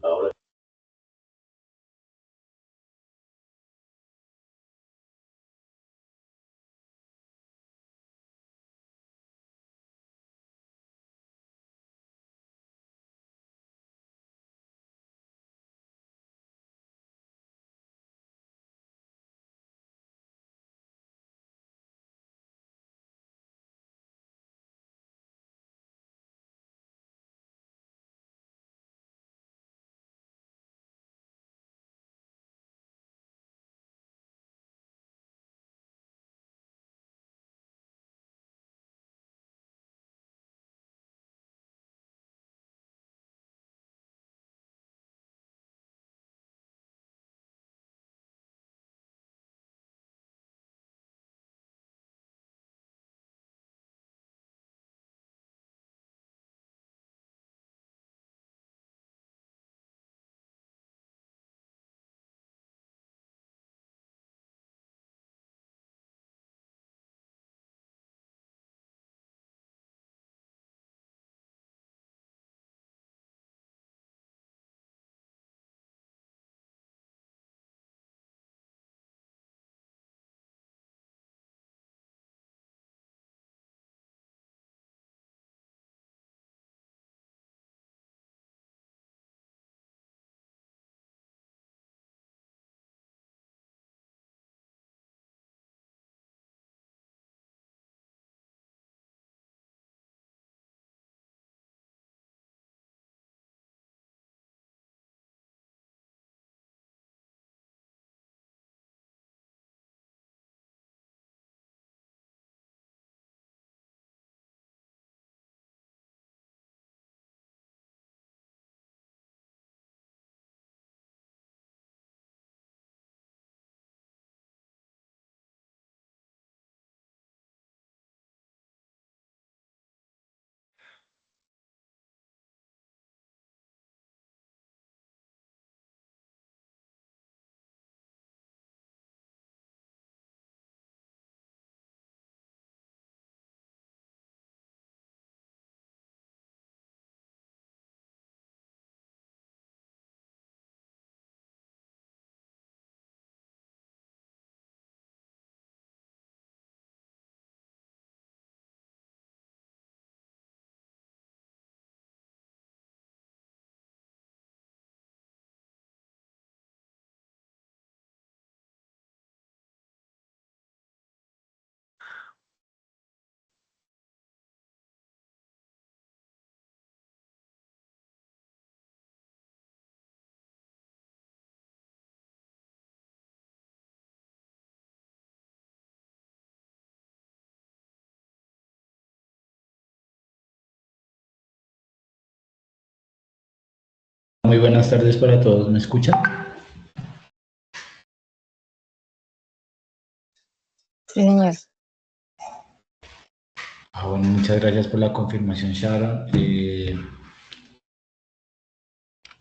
Ahora. Muy buenas tardes para todos, ¿me escuchan? Sí, señor. Bueno, muchas gracias por la confirmación, Sharon.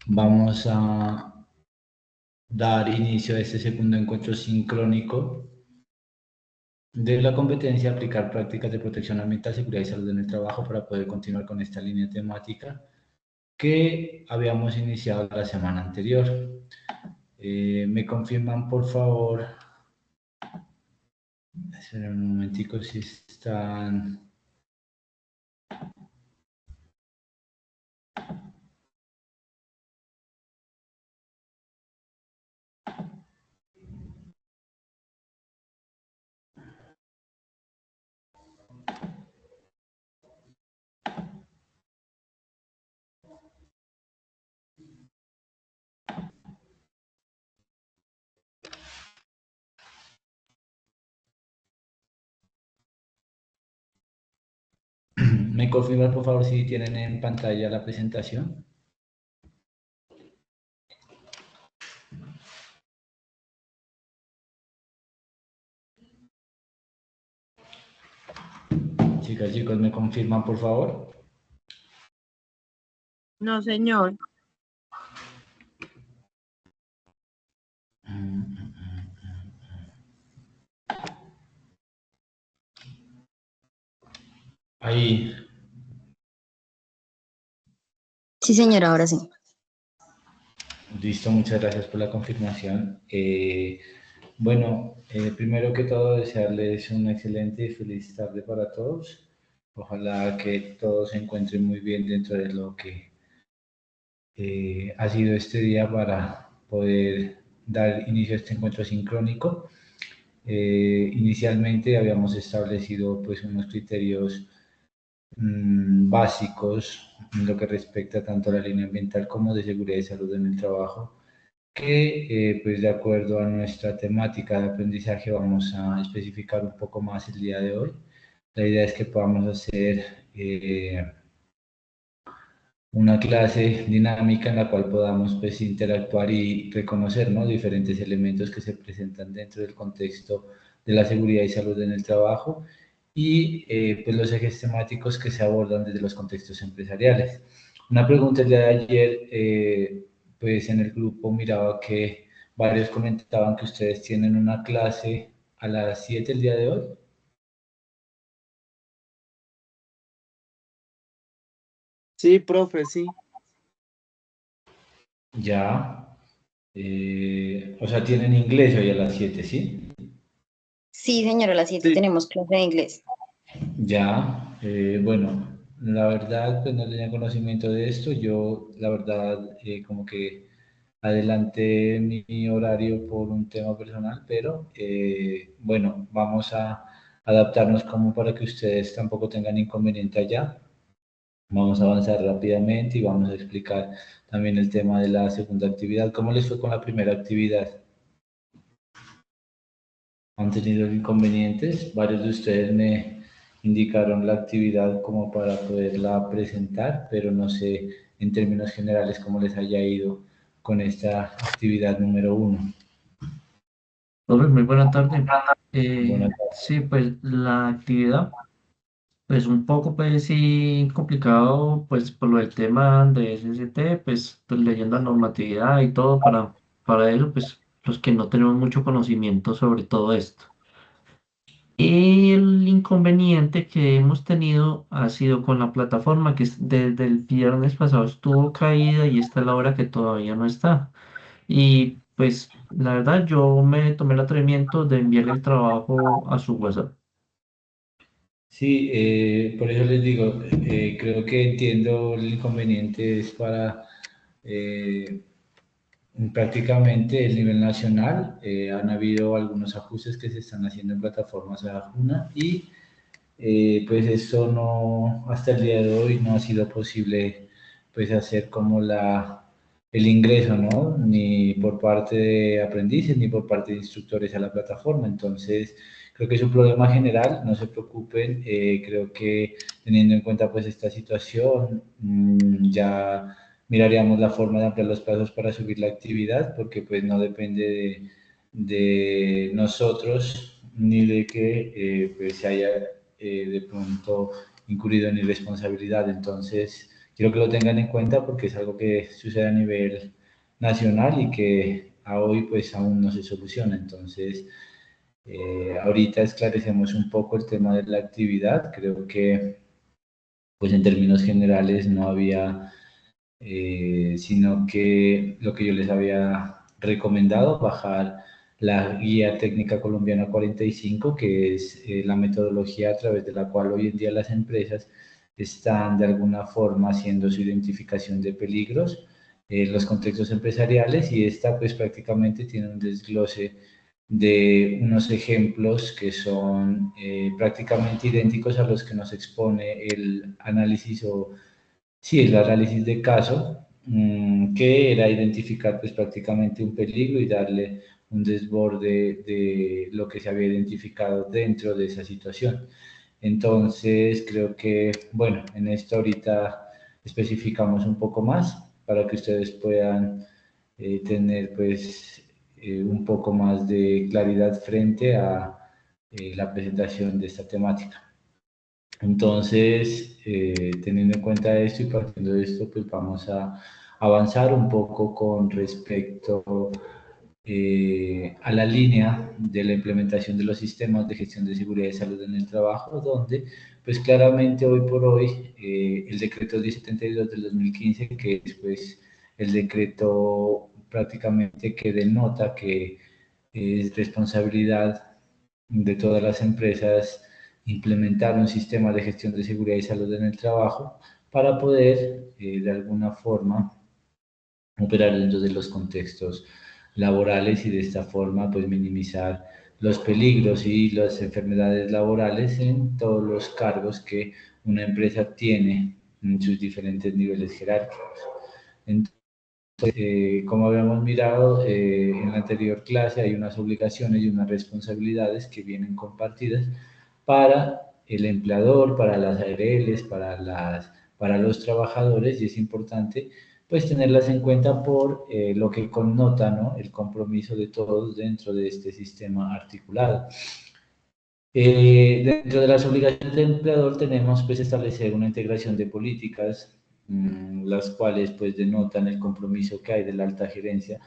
Vamos a dar inicio a este segundo encuentro sincrónico de la competencia aplicar prácticas de protección ambiental, seguridad y salud en el trabajo para poder continuar con esta línea temática que habíamos iniciado la semana anterior. ¿Me confirman, por favor? Esperen un momentico si están... ¿Me confirman, por favor, si tienen en pantalla la presentación? Chicas, chicos, ¿me confirman, por favor? No, señor. Ahí. Sí, señor, ahora sí. Listo, muchas gracias por la confirmación. Bueno, primero que todo, desearles una excelente y feliz tarde para todos. Ojalá que todos se encuentren muy bien dentro de lo que ha sido este día para poder dar inicio a este encuentro sincrónico. Inicialmente habíamos establecido pues unos criterios básicos en lo que respecta tanto a la línea ambiental como de seguridad y salud en el trabajo, que pues de acuerdo a nuestra temática de aprendizaje vamos a especificar un poco más el día de hoy. La idea es que podamos hacer una clase dinámica en la cual podamos pues interactuar y reconocer, ¿no?, diferentes elementos que se presentan dentro del contexto de la seguridad y salud en el trabajo y pues los ejes temáticos que se abordan desde los contextos empresariales. Una pregunta el día de ayer, pues en el grupo miraba que varios comentaban que ustedes tienen una clase a las 7 el día de hoy. Sí, profe, sí. Ya, o sea, tienen inglés hoy a las 7, ¿sí? Sí, señora, a las 7 Sí. tenemos clase de inglés. Ya, bueno, la verdad, pues no tenía conocimiento de esto. Yo, la verdad, como que adelanté mi horario por un tema personal, pero bueno, vamos a adaptarnos como para que ustedes tampoco tengan inconveniente allá. Vamos a avanzar rápidamente y vamos a explicar también el tema de la segunda actividad. ¿Cómo les fue con la primera actividad? ¿Han tenido inconvenientes? Varios de ustedes me indicaron la actividad como para poderla presentar, pero no sé en términos generales cómo les haya ido con esta actividad número 1. Profe, muy buena tarde. Buenas tardes. Sí, pues la actividad, pues un poco pues sí complicado pues por lo del tema de SST, pues leyendo la normatividad y todo para eso, pues los que no tenemos mucho conocimiento sobre todo esto. El inconveniente que hemos tenido ha sido con la plataforma desde el viernes pasado estuvo caída y esta es la hora que todavía no está. Y pues la verdad yo me tomé el atrevimiento de enviarle el trabajo a su WhatsApp. Sí, por eso les digo, creo que entiendo el inconveniente es para eh, prácticamente el nivel nacional. Han habido algunos ajustes que se están haciendo en plataformas de Ajuna y pues esto no, hasta el día de hoy no ha sido posible pues hacer como el ingreso, ¿no? Ni por parte de aprendices ni por parte de instructores a la plataforma. Entonces, creo que es un problema general, no se preocupen, creo que teniendo en cuenta pues esta situación, ya miraríamos la forma de ampliar los plazos para subir la actividad, porque pues no depende de nosotros ni de que pues se haya de pronto incurrido en irresponsabilidad. Entonces, quiero que lo tengan en cuenta porque es algo que sucede a nivel nacional y que a hoy pues aún no se soluciona. Entonces, ahorita esclarecemos un poco el tema de la actividad. Creo que pues en términos generales no había, sino que lo que yo les había recomendado, bajar la guía técnica colombiana 45, que es la metodología a través de la cual hoy en día las empresas están de alguna forma haciendo su identificación de peligros en los contextos empresariales, y esta pues prácticamente tiene un desglose de unos ejemplos que son prácticamente idénticos a los que nos expone el análisis o sí, el análisis de caso, que era identificar pues prácticamente un peligro y darle un desborde de lo que se había identificado dentro de esa situación. Entonces, creo que, bueno, en esto ahorita especificamos un poco más para que ustedes puedan tener pues un poco más de claridad frente a la presentación de esta temática. Entonces, teniendo en cuenta esto y partiendo de esto, pues vamos a avanzar un poco con respecto a la línea de la implementación de los sistemas de gestión de seguridad y salud en el trabajo, donde pues claramente hoy por hoy el decreto 1072 del 2015, que es pues el decreto prácticamente que denota que es responsabilidad de todas las empresas implementar un sistema de gestión de seguridad y salud en el trabajo para poder, de alguna forma, operar dentro de los contextos laborales y de esta forma, pues, minimizar los peligros y las enfermedades laborales en todos los cargos que una empresa tiene en sus diferentes niveles jerárquicos. Entonces, como habíamos mirado en la anterior clase, hay unas obligaciones y unas responsabilidades que vienen compartidas para el empleador, para las ARLs, para los trabajadores, y es importante pues tenerlas en cuenta por lo que connota, ¿no?, el compromiso de todos dentro de este sistema articulado. Dentro de las obligaciones del empleador tenemos pues establecer una integración de políticas, las cuales pues denotan el compromiso que hay de la alta gerencia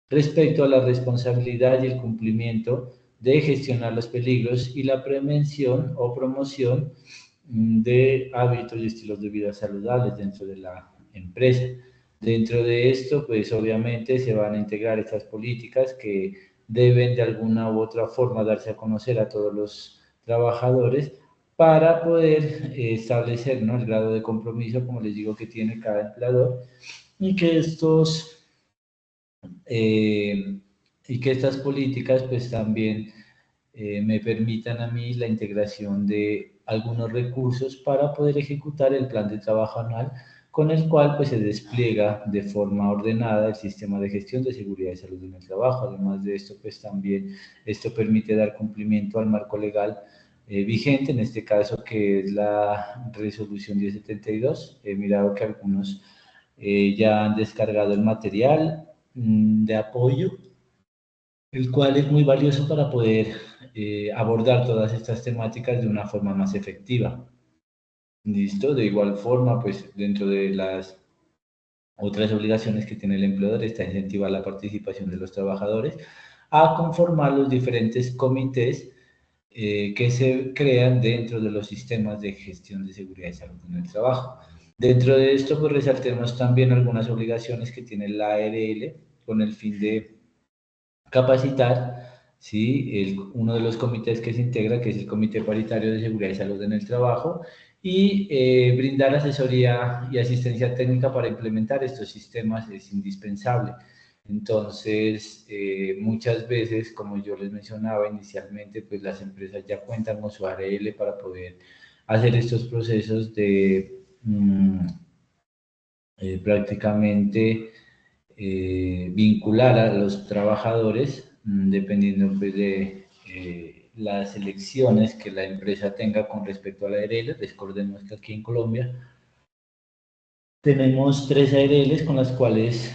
respecto a la responsabilidad y el cumplimiento de gestionar los peligros y la prevención o promoción de hábitos y estilos de vida saludables dentro de la empresa. Dentro de esto, pues obviamente se van a integrar estas políticas que deben de alguna u otra forma darse a conocer a todos los trabajadores para poder establecer, ¿no?, el grado de compromiso, como les digo, que tiene cada empleador, y que estas políticas pues también me permitan a mí la integración de algunos recursos para poder ejecutar el plan de trabajo anual con el cual pues se despliega de forma ordenada el sistema de gestión de seguridad y salud en el trabajo. Además de esto, pues también esto permite dar cumplimiento al marco legal vigente, en este caso que es la resolución 1072. He mirado que algunos ya han descargado el material de apoyo, el cual es muy valioso para poder abordar todas estas temáticas de una forma más efectiva. ¿Listo? De igual forma, pues dentro de las otras obligaciones que tiene el empleador está incentivar la participación de los trabajadores a conformar los diferentes comités que se crean dentro de los sistemas de gestión de seguridad y salud en el trabajo. Dentro de esto, pues resaltemos también algunas obligaciones que tiene la ARL con el fin de capacitar, ¿sí?, uno de los comités que se integra, que es el Comité Paritario de Seguridad y Salud en el Trabajo, y brindar asesoría y asistencia técnica para implementar estos sistemas es indispensable. Entonces, muchas veces, como yo les mencionaba inicialmente, pues las empresas ya cuentan con su ARL para poder hacer estos procesos de prácticamente vincular a los trabajadores dependiendo pues, de las elecciones que la empresa tenga con respecto a la ARL. Recordemos que aquí en Colombia tenemos 3 ARLs con las cuales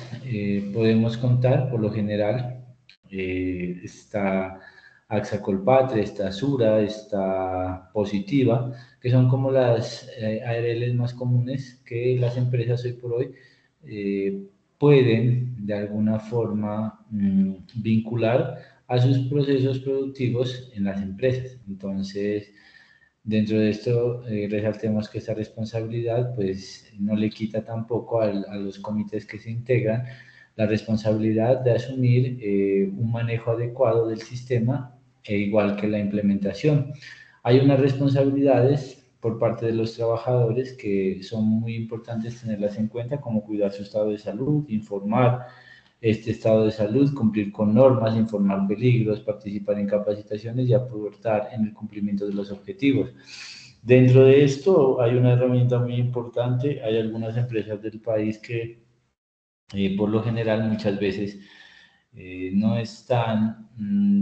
podemos contar. Por lo general está AXA Colpatria, está Sura, está Positiva, que son como las ARLs más comunes que las empresas hoy por hoy pueden de alguna forma vincular a sus procesos productivos en las empresas. Entonces, dentro de esto, resaltemos que esta responsabilidad pues no le quita tampoco a los comités que se integran la responsabilidad de asumir un manejo adecuado del sistema, igual que la implementación. Hay unas responsabilidades por parte de los trabajadores que son muy importantes tenerlas en cuenta, como cuidar su estado de salud, informar este estado de salud, cumplir con normas, informar peligros, participar en capacitaciones y aportar en el cumplimiento de los objetivos. Dentro de esto hay una herramienta muy importante. Hay algunas empresas del país que por lo general muchas veces no están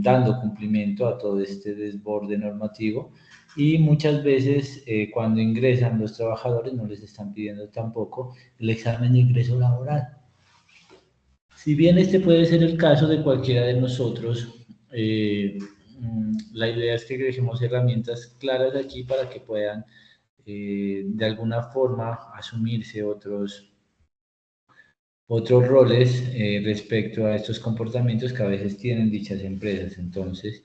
dando cumplimiento a todo este desborde normativo, y muchas veces cuando ingresan los trabajadores no les están pidiendo tampoco el examen de ingreso laboral. Si bien este puede ser el caso de cualquiera de nosotros, la idea es que dejemos herramientas claras aquí para que puedan de alguna forma asumirse otros roles respecto a estos comportamientos que a veces tienen dichas empresas. Entonces,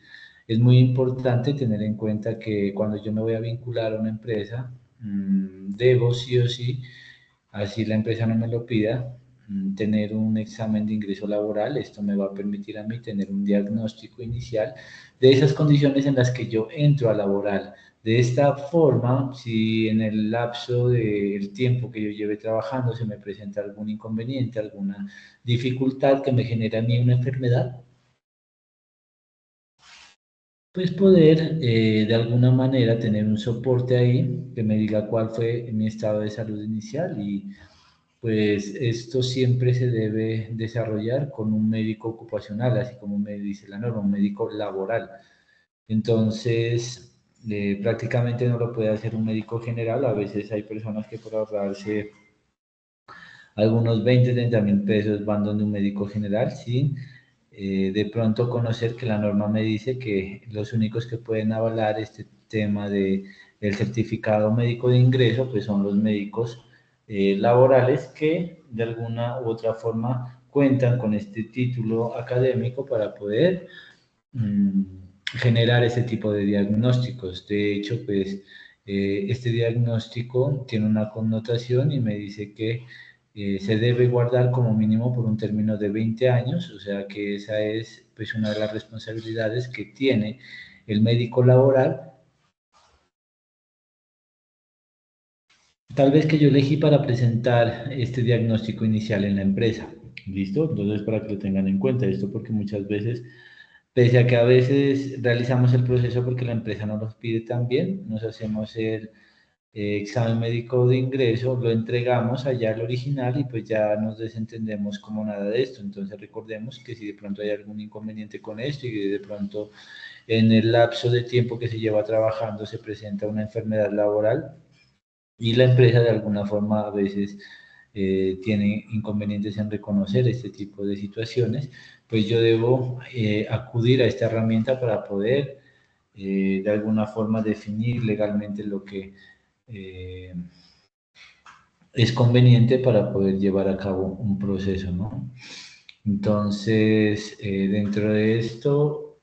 es muy importante tener en cuenta que cuando yo me voy a vincular a una empresa, debo sí o sí, así la empresa no me lo pida, tener un examen de ingreso laboral. Esto me va a permitir a mí tener un diagnóstico inicial de esas condiciones en las que yo entro a laboral. De esta forma, si en el lapso del tiempo que yo lleve trabajando se me presenta algún inconveniente, alguna dificultad que me genere a mí una enfermedad, pues poder de alguna manera tener un soporte ahí que me diga cuál fue mi estado de salud inicial, y pues esto siempre se debe desarrollar con un médico ocupacional, así como me dice la norma, un médico laboral. Entonces, prácticamente no lo puede hacer un médico general. A veces hay personas que por ahorrarse algunos 20, 30 mil pesos van donde un médico general sin de pronto conocer que la norma me dice que los únicos que pueden avalar este tema de el certificado médico de ingreso pues son los médicos laborales, que de alguna u otra forma cuentan con este título académico para poder generar ese tipo de diagnósticos. De hecho, pues este diagnóstico tiene una connotación y me dice que se debe guardar como mínimo por un término de 20 años, o sea que esa es pues una de las responsabilidades que tiene el médico laboral, tal vez que yo elegí para presentar este diagnóstico inicial en la empresa. ¿Listo? Entonces, para que lo tengan en cuenta esto, porque muchas veces, pese a que a veces realizamos el proceso porque la empresa nos lo pide también, nos hacemos el examen médico de ingreso, lo entregamos allá al original y pues ya nos desentendemos como nada de esto. Entonces recordemos que si de pronto hay algún inconveniente con esto y de pronto en el lapso de tiempo que se lleva trabajando se presenta una enfermedad laboral y la empresa de alguna forma a veces tiene inconvenientes en reconocer este tipo de situaciones, pues yo debo acudir a esta herramienta para poder de alguna forma definir legalmente lo que eh, es conveniente para poder llevar a cabo un proceso, ¿no? Entonces, dentro de esto,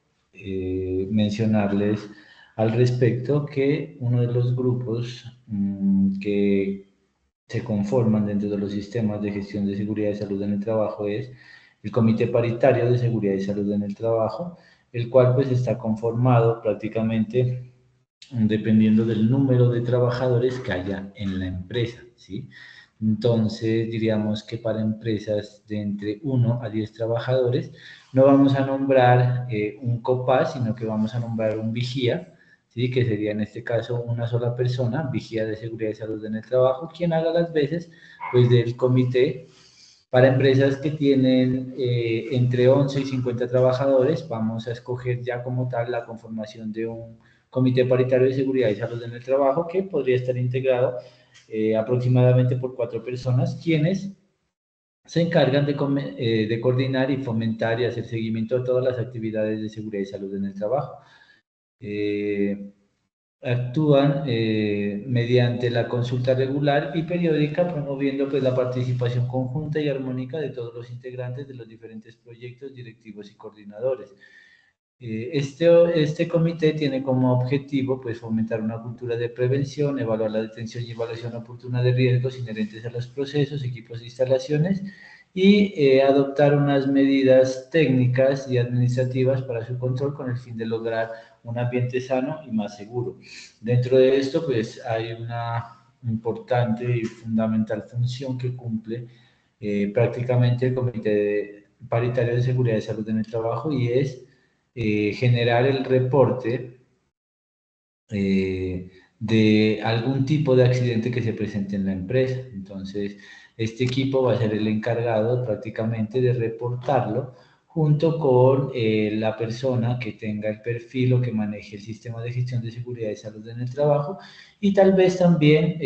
mencionarles al respecto que uno de los grupos que se conforman dentro de los sistemas de gestión de seguridad y salud en el trabajo es el Comité Paritario de Seguridad y Salud en el Trabajo, el cual pues está conformado prácticamente dependiendo del número de trabajadores que haya en la empresa, ¿sí? Entonces, diríamos que para empresas de entre 1 a 10 trabajadores, no vamos a nombrar un COPAS, sino que vamos a nombrar un vigía, ¿sí? Que sería en este caso una sola persona, vigía de seguridad y salud en el trabajo, quien haga las veces pues, del comité. Para empresas que tienen entre 11 y 50 trabajadores, vamos a escoger ya como tal la conformación de un Comité Paritario de Seguridad y Salud en el Trabajo, que podría estar integrado aproximadamente por 4 personas, quienes se encargan de coordinar y fomentar y hacer seguimiento de todas las actividades de seguridad y salud en el trabajo. Actúan mediante la consulta regular y periódica, promoviendo pues, la participación conjunta y armónica de todos los integrantes de los diferentes proyectos, directivos y coordinadores. Este comité tiene como objetivo pues, fomentar una cultura de prevención, evaluar la detención y evaluación oportuna de riesgos inherentes a los procesos, equipos e instalaciones y adoptar unas medidas técnicas y administrativas para su control con el fin de lograr un ambiente sano y más seguro. Dentro de esto pues hay una importante y fundamental función que cumple prácticamente el Comité Paritario de Seguridad y Salud en el Trabajo, y es generar el reporte de algún tipo de accidente que se presente en la empresa. Entonces, este equipo va a ser el encargado prácticamente de reportarlo junto con la persona que tenga el perfil o que maneje el sistema de gestión de seguridad y salud en el trabajo, y tal vez también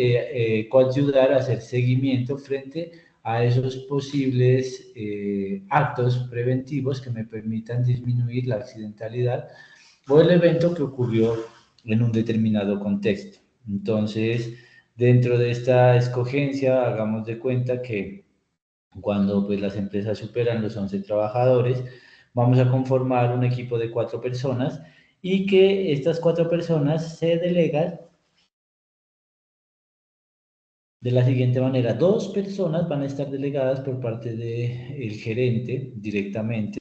coayudar a hacer seguimiento frente a esos posibles actos preventivos que me permitan disminuir la accidentalidad o el evento que ocurrió en un determinado contexto. Entonces, dentro de esta escogencia, hagamos de cuenta que cuando pues, las empresas superan los 11 trabajadores, vamos a conformar un equipo de 4 personas y que estas 4 personas se delegan de la siguiente manera: 2 personas van a estar delegadas por parte del gerente directamente.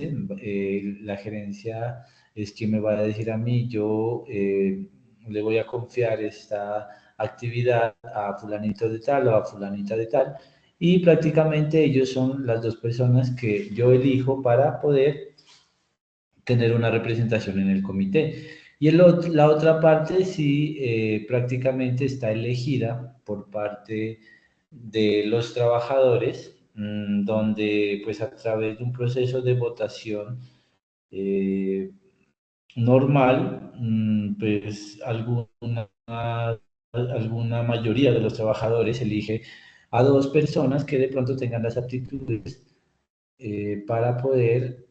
La gerencia es quien me va a decir a mí, yo le voy a confiar esta actividad a fulanito de tal o a fulanita de tal, y prácticamente ellos son las 2 personas que yo elijo para poder tener una representación en el comité. Y la otra parte sí prácticamente está elegida por parte de los trabajadores, donde pues a través de un proceso de votación normal, pues alguna mayoría de los trabajadores elige a 2 personas que de pronto tengan las aptitudes para poder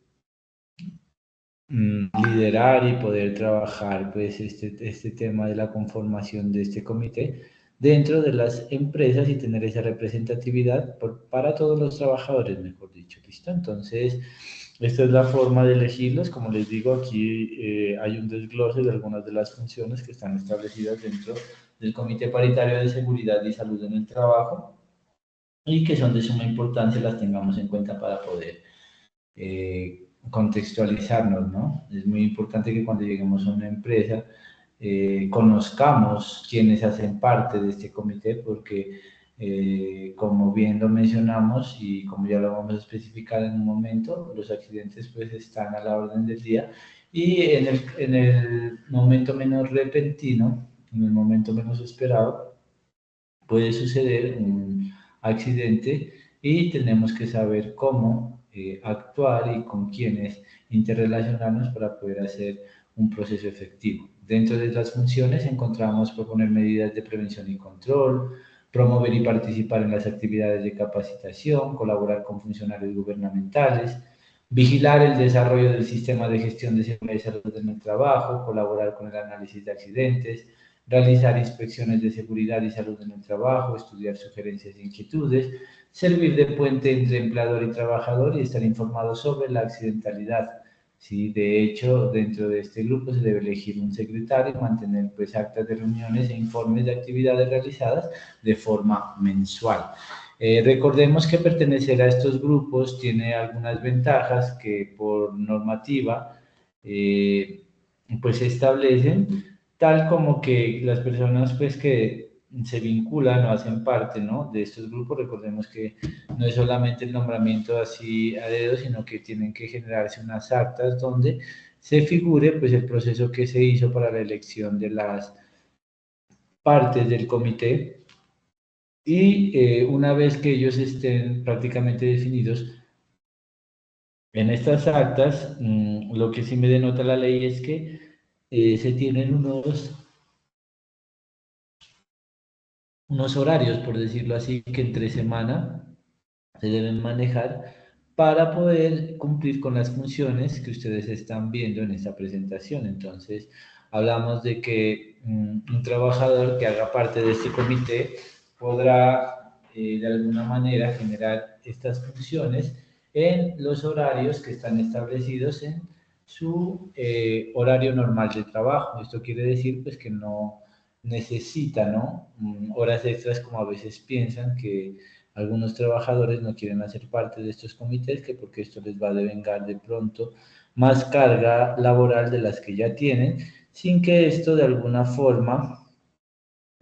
liderar y poder trabajar pues este tema de la conformación de este comité dentro de las empresas y tener esa representatividad para todos los trabajadores, mejor dicho, ¿listo? Entonces, esta es la forma de elegirlos. Como les digo, aquí hay un desglose de algunas de las funciones que están establecidas dentro del Comité Paritario de Seguridad y Salud en el Trabajo y que son de suma importancia, las tengamos en cuenta para poder contextualizarnos, ¿no? Es muy importante que cuando lleguemos a una empresa conozcamos quienes hacen parte de este comité, porque como bien lo mencionamos y como ya lo vamos a especificar en un momento, los accidentes pues están a la orden del día, y en el momento menos repentino, en el momento menos esperado, puede suceder un accidente y tenemos que saber cómo actuar y con quiénes interrelacionarnos para poder hacer un proceso efectivo. Dentro de las funciones encontramos proponer medidas de prevención y control, promover y participar en las actividades de capacitación, colaborar con funcionarios gubernamentales, vigilar el desarrollo del sistema de gestión de seguridad y salud en el trabajo, colaborar con el análisis de accidentes, realizar inspecciones de seguridad y salud en el trabajo, estudiar sugerencias e inquietudes, servir de puente entre empleador y trabajador y estar informado sobre la accidentalidad. Sí, de hecho, dentro de este grupo se debe elegir un secretario y mantener pues actas de reuniones e informes de actividades realizadas de forma mensual. Recordemos que pertenecer a estos grupos tiene algunas ventajas que por normativa pues se establecen, tal como que las personas pues que se vinculan o hacen parte, ¿no?, de estos grupos. Recordemos que no es solamente el nombramiento así a dedo, sino que tienen que generarse unas actas donde se figure pues el proceso que se hizo para la elección de las partes del comité, y una vez que ellos estén prácticamente definidos en estas actas, lo que sí me denota la ley es que se tienen unos horarios, por decirlo así, que entre semana se deben manejar para poder cumplir con las funciones que ustedes están viendo en esta presentación. Entonces, hablamos de que un trabajador que haga parte de este comité podrá de alguna manera generar estas funciones en los horarios que están establecidos en su horario normal de trabajo. Esto quiere decir pues que no necesita, ¿no?, horas extras, como a veces piensan que algunos trabajadores no quieren hacer parte de estos comités, que porque esto les va a devengar de pronto más carga laboral de las que ya tienen, sin que esto de alguna forma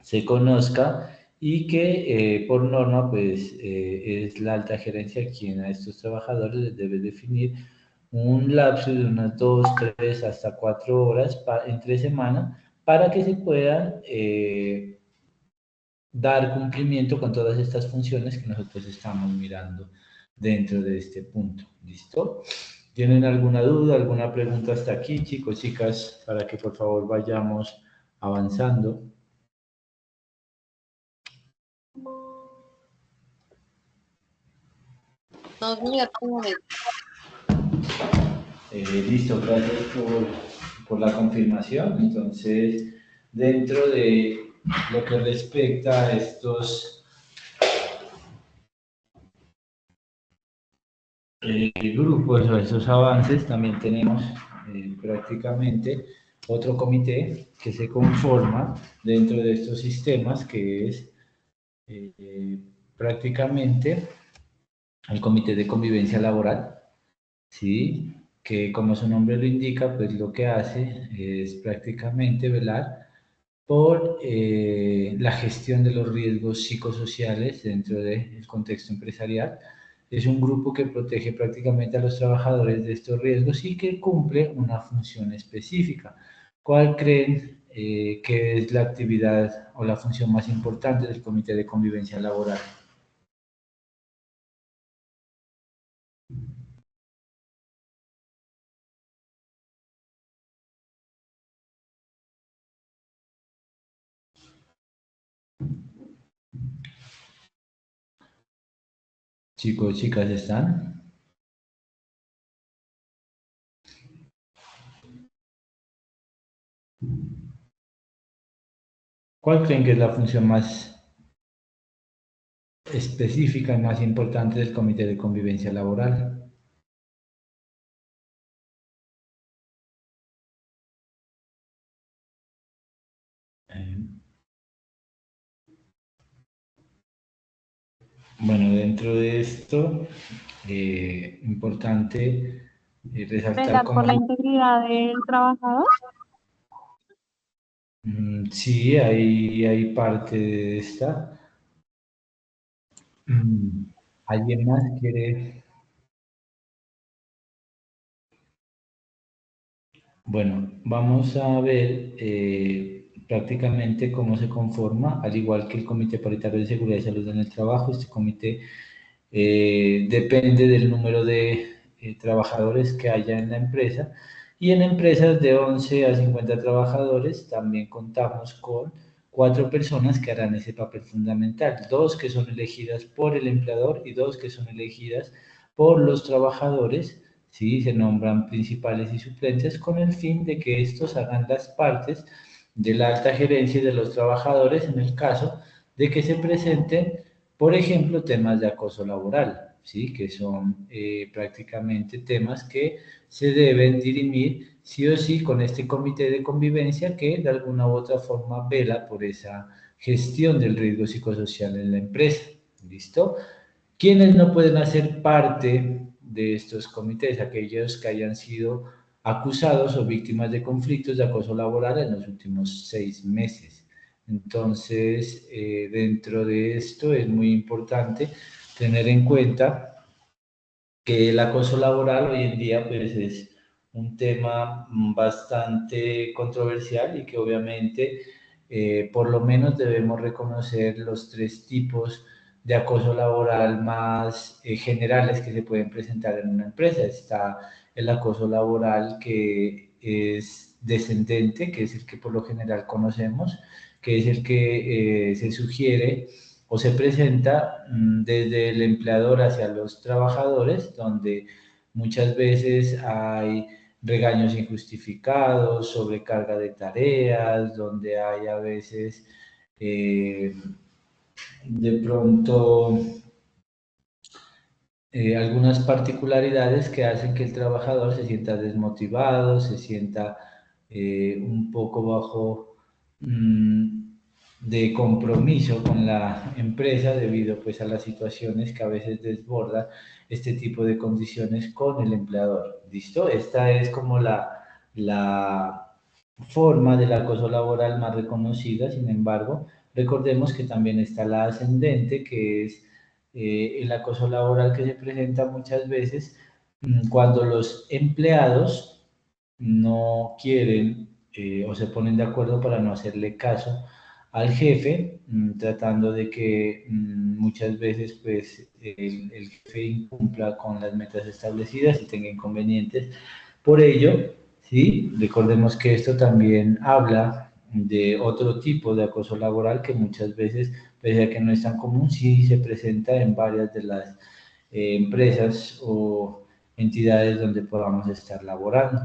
se conozca, y que por norma pues es la alta gerencia quien a estos trabajadores les debe definir un lapso de unas 2, 3, hasta 4 horas entre semana para que se puedan dar cumplimiento con todas estas funciones que nosotros estamos mirando dentro de este punto. ¿Listo? ¿Tienen alguna duda, alguna pregunta hasta aquí, chicos, chicas, para que por favor vayamos avanzando? No, señor, como de- Listo, gracias por la confirmación. Entonces, dentro de lo que respecta a estos grupos o esos avances, también tenemos prácticamente otro comité que se conforma dentro de estos sistemas, que es prácticamente el Comité de Convivencia Laboral, ¿sí? Que como su nombre lo indica, pues lo que hace es prácticamente velar por la gestión de los riesgos psicosociales dentro del contexto empresarial. Es un grupo que protege prácticamente a los trabajadores de estos riesgos y que cumple una función específica. ¿Cuál creen que es la actividad o la función más importante del Comité de Convivencia Laboral? Chicos, chicas, ¿están? ¿Cuál creen que es la función más específica y más importante del Comité de Convivencia Laboral? Eh, bueno, dentro de esto, importante resaltar Velar por la cómo... integridad del trabajador. Sí, hay parte de esta. ¿Alguien más quiere? Bueno, vamos a ver prácticamente cómo se conforma, al igual que el Comité Paritario de Seguridad y Salud en el Trabajo. Este comité depende del número de trabajadores que haya en la empresa, y en empresas de 11 a 50 trabajadores también contamos con 4 personas que harán ese papel fundamental, 2 que son elegidas por el empleador y 2 que son elegidas por los trabajadores. Sí, se nombran principales y suplentes con el fin de que estos hagan las partes de la alta gerencia y de los trabajadores en el caso de que se presenten, por ejemplo, temas de acoso laboral, ¿sí? Que son prácticamente temas que se deben dirimir sí o sí con este comité de convivencia que de alguna u otra forma vela por esa gestión del riesgo psicosocial en la empresa. ¿Listo? ¿Quiénes no pueden hacer parte de estos comités? Aquellos que hayan sido acusados o víctimas de conflictos de acoso laboral en los últimos 6 meses. Entonces, dentro de esto es muy importante tener en cuenta que el acoso laboral hoy en día pues es un tema bastante controversial y que obviamente por lo menos debemos reconocer los 3 tipos de acoso laboral más generales que se pueden presentar en una empresa. Está el acoso laboral que es descendente, que es el que por lo general conocemos, que es el que se sugiere o se presenta desde el empleador hacia los trabajadores, donde muchas veces hay regaños injustificados, sobrecarga de tareas, donde hay a veces de pronto algunas particularidades que hacen que el trabajador se sienta desmotivado, se sienta un poco bajo de compromiso con la empresa debido pues a las situaciones que a veces desbordan este tipo de condiciones con el empleador. ¿Listo? Esta es como la forma del acoso laboral más reconocida. Sin embargo, recordemos que también está la ascendente, que es el acoso laboral que se presenta muchas veces cuando los empleados no quieren o se ponen de acuerdo para no hacerle caso al jefe, tratando de que muchas veces pues el jefe incumpla con las metas establecidas y tenga inconvenientes. Por ello, sí, recordemos que esto también habla de otro tipo de acoso laboral que muchas veces, pese a que no es tan común, sí se presenta en varias de las empresas o entidades donde podamos estar laborando.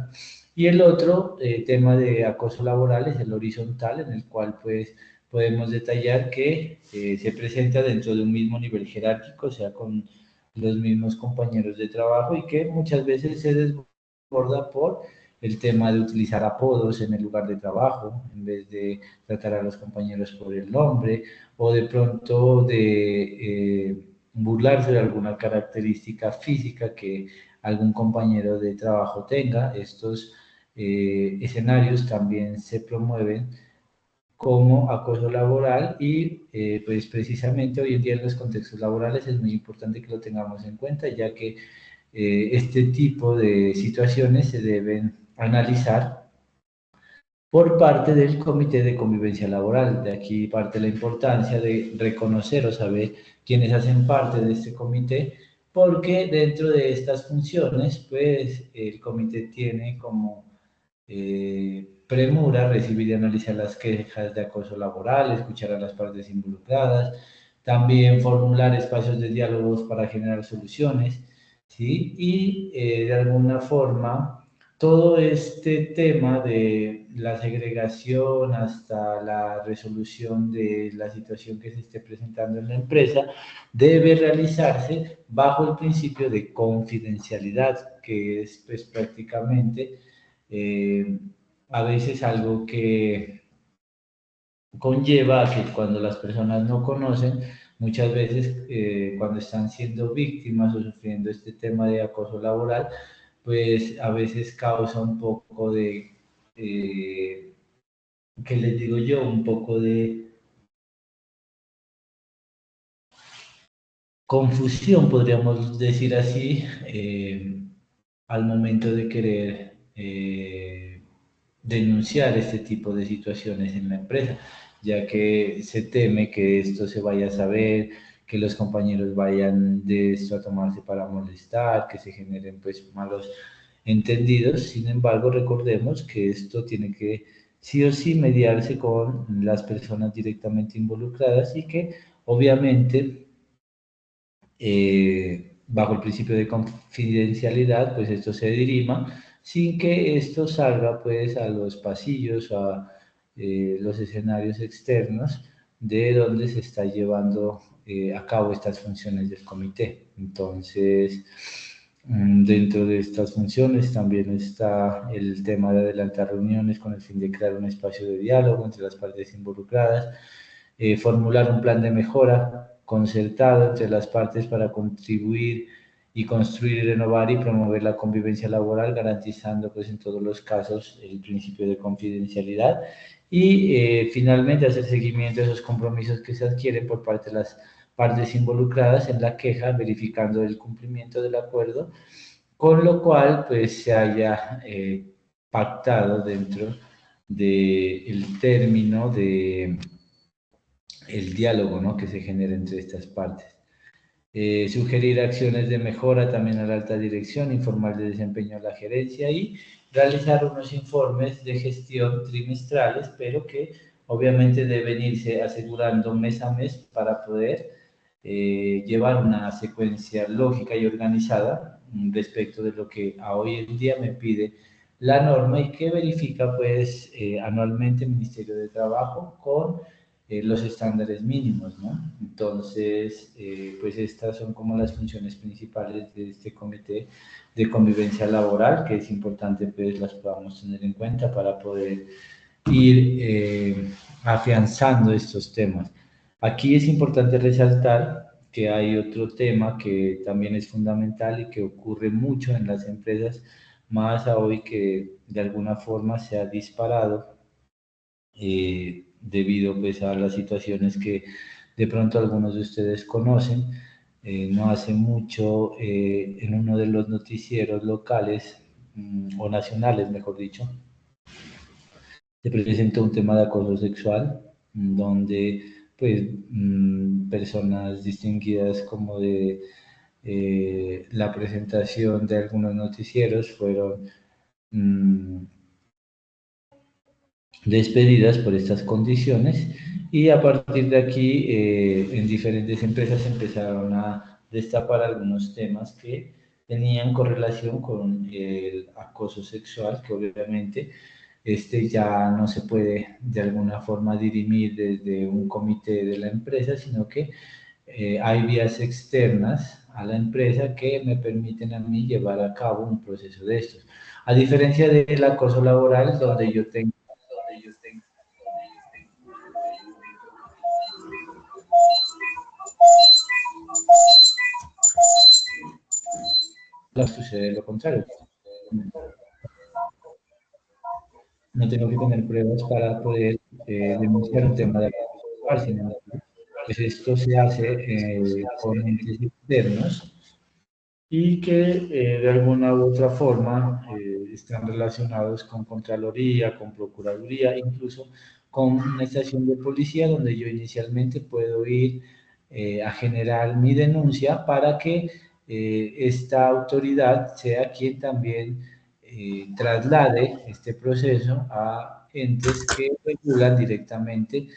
Y el otro tema de acoso laboral es el horizontal, en el cual pues podemos detallar que se presenta dentro de un mismo nivel jerárquico, o sea, con los mismos compañeros de trabajo, y que muchas veces se desborda por el tema de utilizar apodos en el lugar de trabajo, en vez de tratar a los compañeros por el nombre, o de pronto de burlarse de alguna característica física que algún compañero de trabajo tenga. Estos escenarios también se promueven como acoso laboral y pues precisamente hoy en día en los contextos laborales es muy importante que lo tengamos en cuenta, ya que este tipo de situaciones se deben analizar por parte del Comité de Convivencia Laboral. De aquí parte la importancia de reconocer o saber quiénes hacen parte de este comité, porque dentro de estas funciones, pues el comité tiene como premura recibir y analizar las quejas de acoso laboral, escuchar a las partes involucradas, también formular espacios de diálogos para generar soluciones, ¿sí? Y de alguna forma todo este tema de la segregación hasta la resolución de la situación que se esté presentando en la empresa debe realizarse bajo el principio de confidencialidad, que es pues prácticamente a veces algo que conlleva a que cuando las personas no conocen, muchas veces cuando están siendo víctimas o sufriendo este tema de acoso laboral, pues a veces causa un poco de, ¿qué les digo yo? Un poco de confusión, podríamos decir así, al momento de querer denunciar este tipo de situaciones en la empresa, ya que se teme que esto se vaya a saber, que los compañeros vayan de esto a tomarse para molestar, que se generen pues malos entendidos. Sin embargo, recordemos que esto tiene que sí o sí mediarse con las personas directamente involucradas y que obviamente bajo el principio de confidencialidad, pues esto se dirima sin que esto salga pues a los pasillos o a los escenarios externos de donde se está llevando a cabo estas funciones del comité. Entonces, dentro de estas funciones también está el tema de adelantar reuniones con el fin de crear un espacio de diálogo entre las partes involucradas, formular un plan de mejora concertado entre las partes para contribuir y construir, renovar y promover la convivencia laboral, garantizando pues en todos los casos el principio de confidencialidad y finalmente hacer seguimiento de esos compromisos que se adquieren por parte de las partes involucradas en la queja, verificando el cumplimiento del acuerdo, con lo cual pues se haya pactado dentro del término de el diálogo, ¿no?, que se genera entre estas partes. Sugerir acciones de mejora también a la alta dirección, informar de desempeño a la gerencia y realizar unos informes de gestión trimestrales, pero que obviamente deben irse asegurando mes a mes para poder llevar una secuencia lógica y organizada respecto de lo que a hoy en día me pide la norma y que verifica pues anualmente el Ministerio de Trabajo con los estándares mínimos, ¿no? Entonces, pues estas son como las funciones principales de este comité de convivencia laboral, que es importante pues las podamos tener en cuenta para poder ir afianzando estos temas. Aquí es importante resaltar que hay otro tema que también es fundamental y que ocurre mucho en las empresas, más a hoy que de alguna forma se ha disparado debido pues a las situaciones que de pronto algunos de ustedes conocen. No hace mucho en uno de los noticieros locales o nacionales, mejor dicho, se presentó un tema de acoso sexual donde pues personas distinguidas como de la presentación de algunos noticieros fueron despedidas por estas condiciones y a partir de aquí en diferentes empresas empezaron a destapar algunos temas que tenían correlación con el acoso sexual, que obviamente este ya no se puede de alguna forma dirimir desde un comité de la empresa, sino que hay vías externas a la empresa que me permiten a mí llevar a cabo un proceso de estos. A diferencia del acoso laboral, donde yo tengo sucede lo contrario. No tengo que tener pruebas para poder denunciar un tema de acoso sexual, sin embargo, pues esto se hace con entes externos y que de alguna u otra forma están relacionados con Contraloría, con Procuraduría, incluso con una estación de policía donde yo inicialmente puedo ir a generar mi denuncia para que esta autoridad sea quien también traslade este proceso a entes que regulan directamente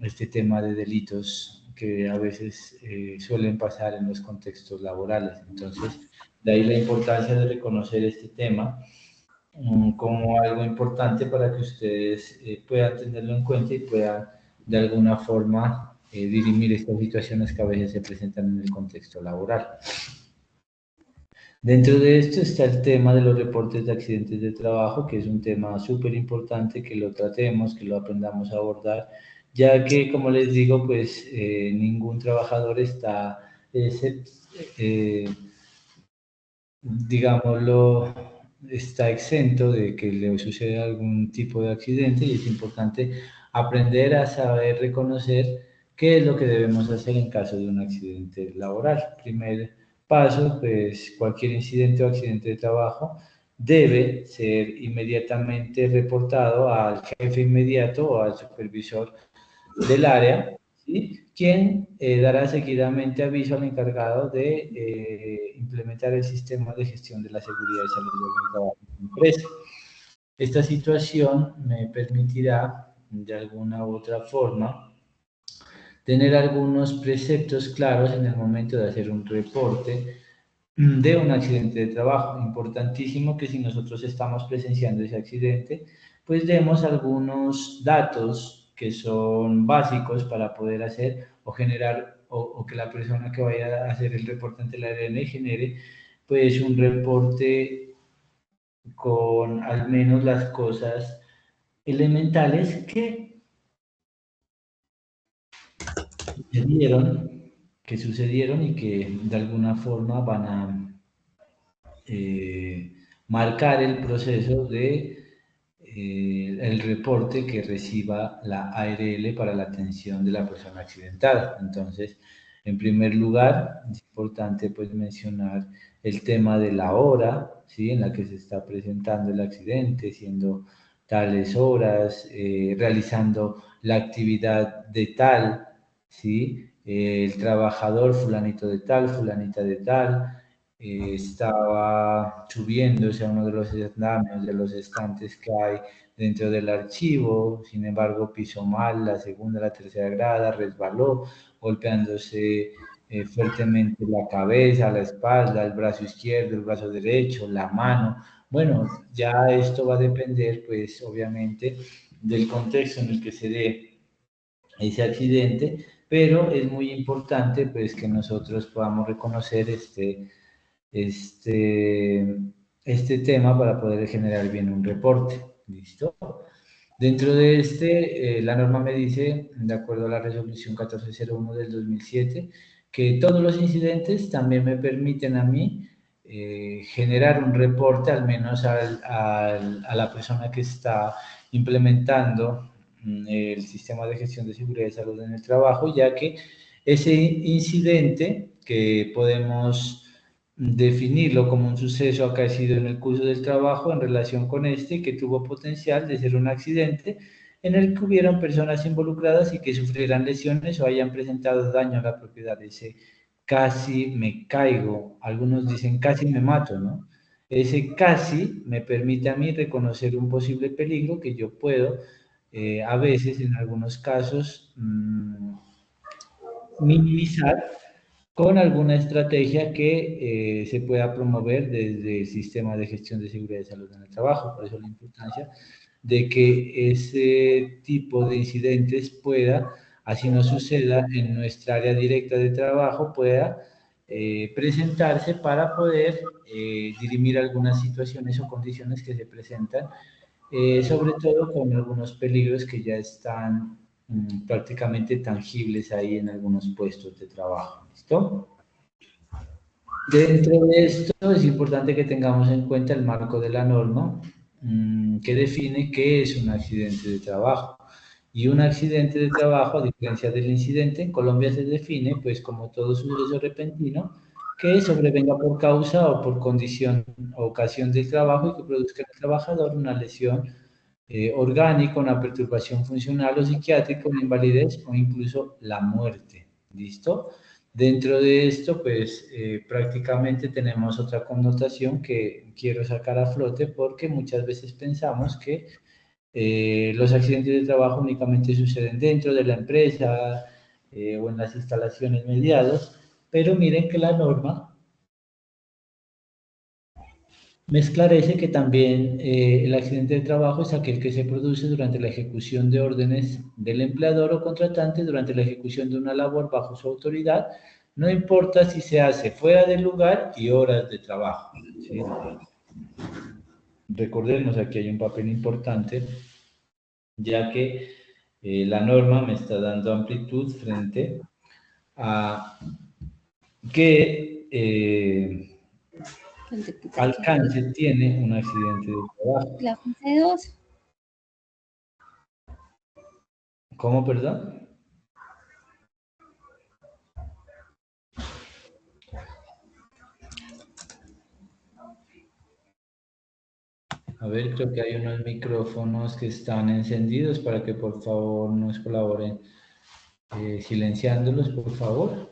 este tema de delitos que a veces suelen pasar en los contextos laborales. Entonces, de ahí la importancia de reconocer este tema como algo importante para que ustedes puedan tenerlo en cuenta y puedan de alguna forma dirimir estas situaciones que a veces se presentan en el contexto laboral. Dentro de esto está el tema de los reportes de accidentes de trabajo, que es un tema súper importante que lo tratemos, que lo aprendamos a abordar, ya que, como les digo, pues ningún trabajador está, digámoslo, está exento de que le suceda algún tipo de accidente y es importante aprender a saber reconocer qué es lo que debemos hacer en caso de un accidente laboral. Primer paso, pues cualquier incidente o accidente de trabajo debe ser inmediatamente reportado al jefe inmediato o al supervisor del área, ¿sí? Quien dará seguidamente aviso al encargado de implementar el sistema de gestión de la seguridad y salud del trabajo en la empresa. Esta situación me permitirá, de alguna u otra forma, tener algunos preceptos claros en el momento de hacer un reporte de un accidente de trabajo. Importantísimo que si nosotros estamos presenciando ese accidente, pues demos algunos datos que son básicos para poder hacer o generar o que la persona que vaya a hacer el reporte ante la ARN genere pues un reporte con al menos las cosas elementales que sucedieron y que de alguna forma van a marcar el proceso de el reporte que reciba la ARL para la atención de la persona accidentada. Entonces, en primer lugar, es importante pues mencionar el tema de la hora, ¿sí? En la que se está presentando el accidente, siendo tales horas, realizando la actividad de tal, ¿sí? El trabajador fulanito de tal, fulanita de tal, estaba subiéndose a uno de los andamios, de los estantes que hay dentro del archivo, sin embargo pisó mal la segunda, la tercera grada, resbaló, golpeándose fuertemente la cabeza, la espalda, el brazo izquierdo, el brazo derecho, la mano. Bueno, ya esto va a depender, pues, obviamente, del contexto en el que se dé ese accidente, pero es muy importante, pues, que nosotros podamos reconocer este tema para poder generar bien un reporte. ¿Listo? Dentro de la norma me dice, de acuerdo a la resolución 1401 del 2007, que todos los incidentes también me permiten a mí generar un reporte, al menos a la persona que está implementando el sistema de gestión de seguridad y salud en el trabajo, ya que ese incidente que podemos definirlo como un suceso acaecido en el curso del trabajo en relación con que tuvo potencial de ser un accidente en el que hubieran personas involucradas y que sufrieran lesiones o hayan presentado daño a la propiedad. Ese casi me caigo, algunos dicen casi me mato, ¿no? Ese casi me permite a mí reconocer un posible peligro que yo puedo, a veces, en algunos casos, minimizar con alguna estrategia que se pueda promover desde el sistema de gestión de seguridad y salud en el trabajo. Por eso la importancia de que ese tipo de incidentes pueda, así no suceda en nuestra área directa de trabajo, pueda presentarse para poder dirimir algunas situaciones o condiciones que se presentan, sobre todo con algunos peligros que ya están prácticamente tangibles ahí en algunos puestos de trabajo. ¿Listo? Dentro de esto es importante que tengamos en cuenta el marco de la norma que define qué es un accidente de trabajo. Y un accidente de trabajo, a diferencia del incidente, en Colombia se define pues como todo suceso repentino que sobrevenga por causa o por condición o ocasión del trabajo y que produzca en el trabajador una lesión orgánica, una perturbación funcional o psiquiátrica, una invalidez o incluso la muerte. ¿Listo? Dentro de esto, pues prácticamente tenemos otra connotación que quiero sacar a flote porque muchas veces pensamos que los accidentes de trabajo únicamente suceden dentro de la empresa o en las instalaciones mediadas, pero miren que la norma me esclarece que también el accidente de trabajo es aquel que se produce durante la ejecución de órdenes del empleador o contratante durante la ejecución de una labor bajo su autoridad, no importa si se hace fuera del lugar y horas de trabajo. ¿Sí? Recordemos, aquí hay un papel importante, ya que la norma me está dando amplitud frente a qué alcance tiene un accidente de trabajo. La fase 2. ¿Cómo, perdón? A ver, creo que hay unos micrófonos que están encendidos para que por favor nos colaboren silenciándolos, por favor.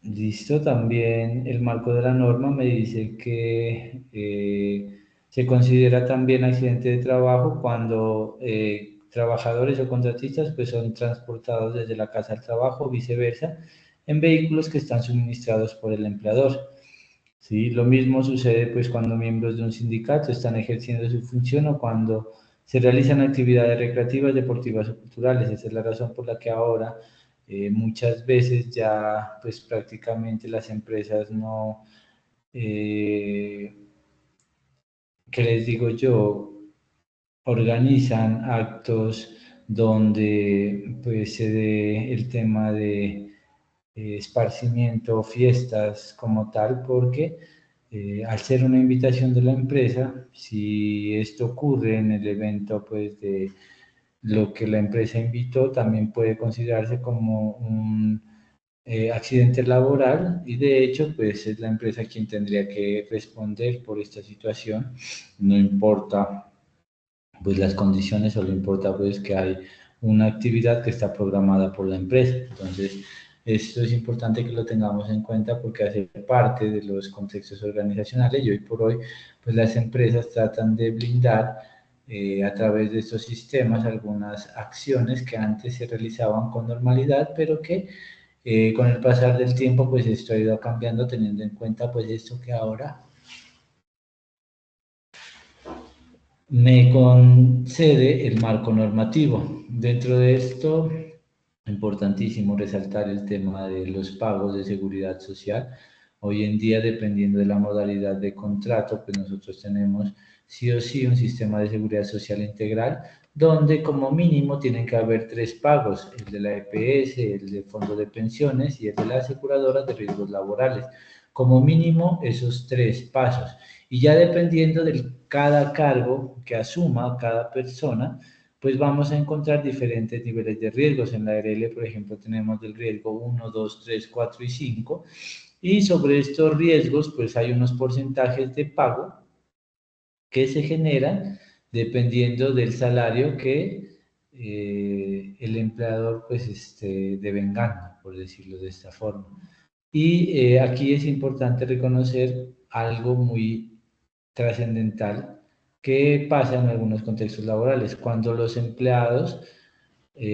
Listo, también el marco de la norma me dice que se considera también accidente de trabajo cuando trabajadores o contratistas pues son transportados desde la casa al trabajo o viceversa en vehículos que están suministrados por el empleador. ¿Sí? Lo mismo sucede pues cuando miembros de un sindicato están ejerciendo su función o cuando se realizan actividades recreativas, deportivas o culturales. Esa es la razón por la que ahora muchas veces ya pues prácticamente las empresas no, ¿qué les digo yo? Organizan actos donde pues se dé el tema de esparcimiento, fiestas como tal, porque al ser una invitación de la empresa, si esto ocurre en el evento pues de lo que la empresa invitó, también puede considerarse como un accidente laboral y de hecho pues es la empresa quien tendría que responder por esta situación, no importa pues las condiciones, solo importa pues que hay una actividad que está programada por la empresa. Entonces, esto es importante que lo tengamos en cuenta porque hace parte de los contextos organizacionales y hoy por hoy pues las empresas tratan de blindar a través de estos sistemas algunas acciones que antes se realizaban con normalidad, pero que con el pasar del tiempo pues esto ha ido cambiando teniendo en cuenta pues esto que ahora me concede el marco normativo. Dentro de esto, importantísimo resaltar el tema de los pagos de seguridad social. Hoy en día, dependiendo de la modalidad de contrato, pues nosotros tenemos sí o sí un sistema de seguridad social integral, donde como mínimo tienen que haber 3 pagos, el de la EPS, el de fondo de pensiones y el de la aseguradora de riesgos laborales. Como mínimo esos 3 pasos. Y ya dependiendo de cada cargo que asuma cada persona, pues vamos a encontrar diferentes niveles de riesgos. En la ARL, por ejemplo, tenemos del riesgo 1, 2, 3, 4 y 5. Y sobre estos riesgos, pues hay unos porcentajes de pago que se generan dependiendo del salario que el empleador pues esté devengando, por decirlo de esta forma. Y aquí es importante reconocer algo muy trascendental que pasa en algunos contextos laborales, cuando los empleados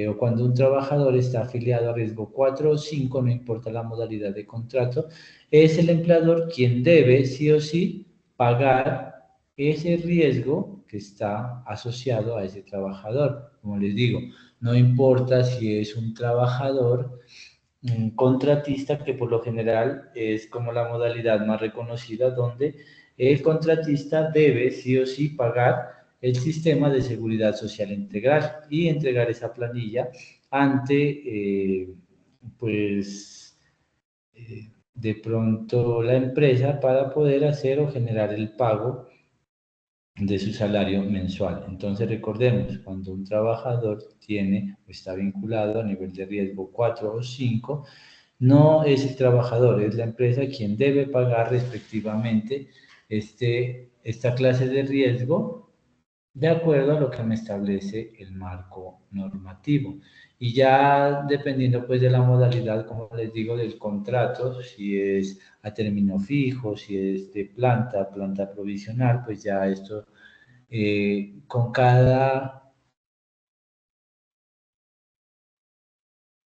o cuando un trabajador está afiliado a riesgo 4 o 5, no importa la modalidad de contrato, es el empleador quien debe sí o sí pagar ese riesgo que está asociado a ese trabajador. Como les digo, no importa si es un trabajador contratista, que por lo general es como la modalidad más reconocida, donde el contratista debe sí o sí pagar el sistema de seguridad social integral y entregar esa planilla ante, pues, de pronto la empresa para poder hacer o generar el pago de su salario mensual. Entonces recordemos, cuando un trabajador tiene o está vinculado a nivel de riesgo 4 o 5, no es el trabajador, es la empresa quien debe pagar respectivamente esta clase de riesgo de acuerdo a lo que me establece el marco normativo. Y ya dependiendo pues de la modalidad, como les digo, del contrato, si es a término fijo, si es de planta provisional, pues ya esto con cada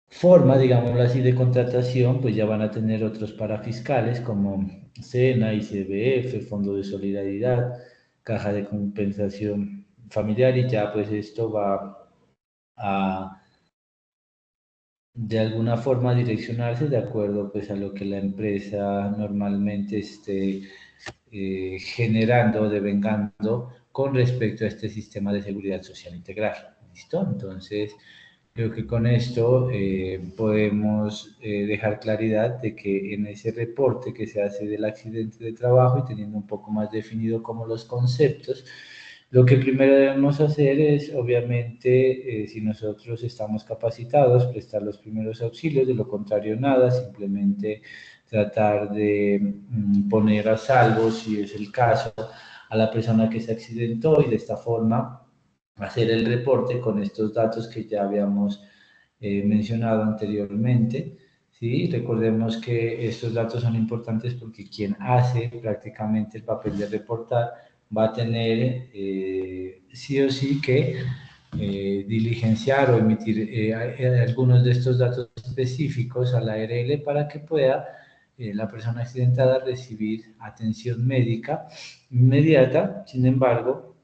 forma, digámoslo así, de contratación, pues ya van a tener otros parafiscales como SENA, ICBF, Fondo de Solidaridad, Caja de Compensación Familiar, y ya pues esto va a de alguna forma direccionarse de acuerdo pues a lo que la empresa normalmente esté generando o devengando con respecto a este sistema de seguridad social integral. ¿Listo? Entonces, creo que con esto podemos dejar claridad de que en ese reporte que se hace del accidente de trabajo y teniendo un poco más definido como los conceptos, lo que primero debemos hacer es, obviamente, si nosotros estamos capacitados, prestar los primeros auxilios, de lo contrario nada, simplemente tratar de poner a salvo, si es el caso, a la persona que se accidentó y de esta forma hacer el reporte con estos datos que ya habíamos mencionado anteriormente. ¿Sí? Recordemos que estos datos son importantes porque quien hace prácticamente el papel de reportar va a tener sí o sí que diligenciar o emitir algunos de estos datos específicos a la ARL para que pueda la persona accidentada recibir atención médica inmediata. Sin embargo,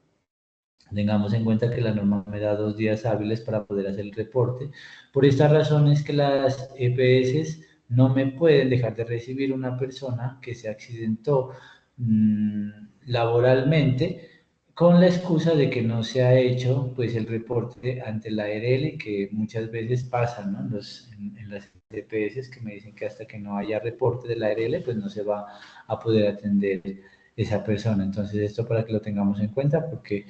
tengamos en cuenta que la norma me da 2 días hábiles para poder hacer el reporte. Por esta razón es que las EPS no me pueden dejar de recibir una persona que se accidentó laboralmente con la excusa de que no se ha hecho pues el reporte ante la ARL, que muchas veces pasan, ¿no? En las EPS que me dicen que hasta que no haya reporte de la ARL pues no se va a poder atender esa persona. Entonces esto para que lo tengamos en cuenta porque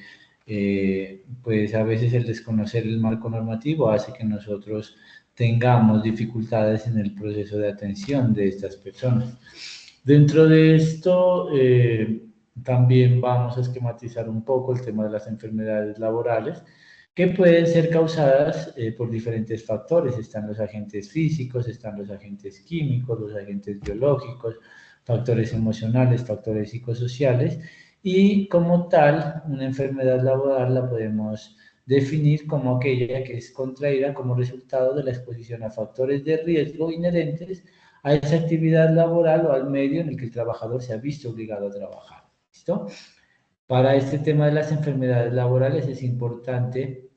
pues a veces el desconocer el marco normativo hace que nosotros tengamos dificultades en el proceso de atención de estas personas. Dentro de esto, también vamos a esquematizar un poco el tema de las enfermedades laborales, que pueden ser causadas por diferentes factores. Están los agentes físicos, están los agentes químicos, los agentes biológicos, factores emocionales, factores psicosociales, y como tal, una enfermedad laboral la podemos definir como aquella que es contraída como resultado de la exposición a factores de riesgo inherentes a esa actividad laboral o al medio en el que el trabajador se ha visto obligado a trabajar. ¿Listo? Para este tema de las enfermedades laborales es importante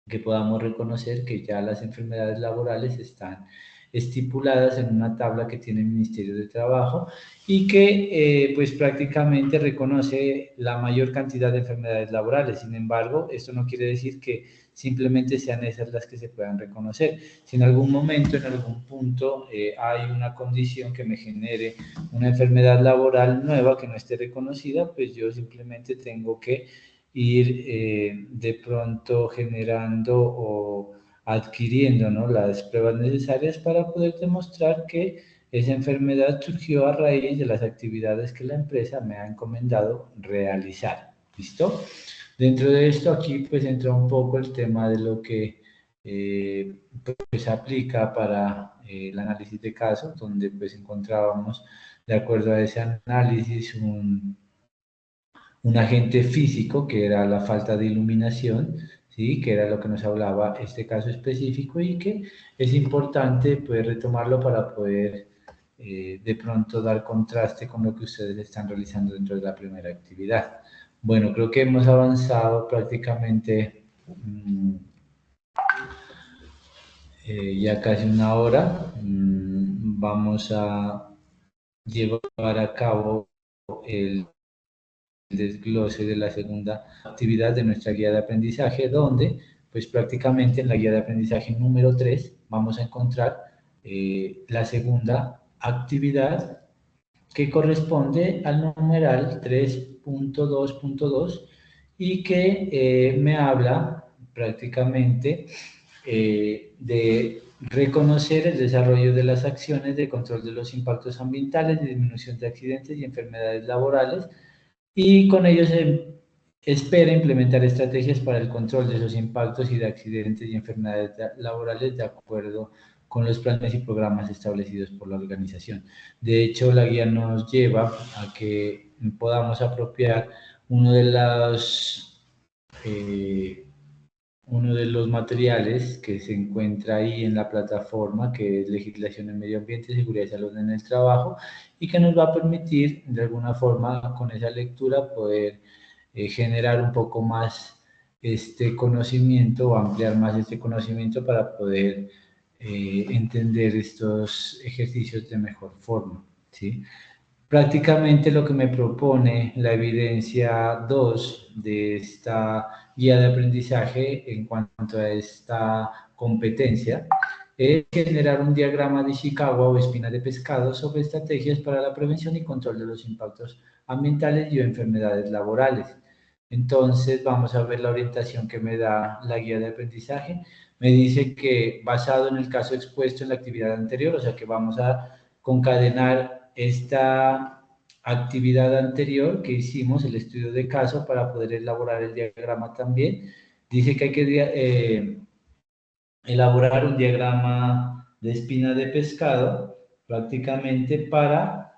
que podamos reconocer que ya las enfermedades laborales están estipuladas en una tabla que tiene el Ministerio de Trabajo y que pues prácticamente reconoce la mayor cantidad de enfermedades laborales. Sin embargo, esto no quiere decir que simplemente sean esas las que se puedan reconocer. Si en algún momento, en algún punto, hay una condición que me genere una enfermedad laboral nueva que no esté reconocida, pues yo simplemente tengo que ir de pronto generando o adquiriendo, ¿no?, las pruebas necesarias para poder demostrar que esa enfermedad surgió a raíz de las actividades que la empresa me ha encomendado realizar. ¿Listo? Dentro de esto aquí pues entra un poco el tema de lo que pues aplica para el análisis de caso, donde pues encontrábamos de acuerdo a ese análisis un agente físico que era la falta de iluminación, ¿sí?, que era lo que nos hablaba este caso específico y que es importante pues retomarlo para poder de pronto dar contraste con lo que ustedes están realizando dentro de la primera actividad. Bueno, creo que hemos avanzado prácticamente ya casi una hora. Vamos a llevar a cabo el desglose de la segunda actividad de nuestra guía de aprendizaje, donde pues prácticamente en la guía de aprendizaje número 3 vamos a encontrar la segunda actividad que corresponde al numeral 3.2.2 y que me habla prácticamente de reconocer el desarrollo de las acciones de control de los impactos ambientales, de disminución de accidentes y enfermedades laborales, y con ello se espera implementar estrategias para el control de esos impactos y de accidentes y enfermedades laborales de acuerdo con los planes y programas establecidos por la organización. De hecho, la guía nos lleva a que podamos apropiar uno de los materiales que se encuentra ahí en la plataforma, que es Legislación en Medio Ambiente, Seguridad y Salud en el Trabajo, y que nos va a permitir, de alguna forma, con esa lectura, poder generar un poco más este conocimiento o ampliar más este conocimiento para poder entender estos ejercicios de mejor forma, ¿sí? Prácticamente lo que me propone la evidencia 2 de esta guía de aprendizaje en cuanto a esta competencia es generar un diagrama de Ishikawa o espina de pescado sobre estrategias para la prevención y control de los impactos ambientales y enfermedades laborales. Entonces vamos a ver la orientación que me da la guía de aprendizaje. Me dice que basado en el caso expuesto en la actividad anterior, o sea que vamos a concadenar esta actividad anterior que hicimos, el estudio de caso, para poder elaborar el diagrama también. Dice que hay que elaborar un diagrama de espina de pescado prácticamente para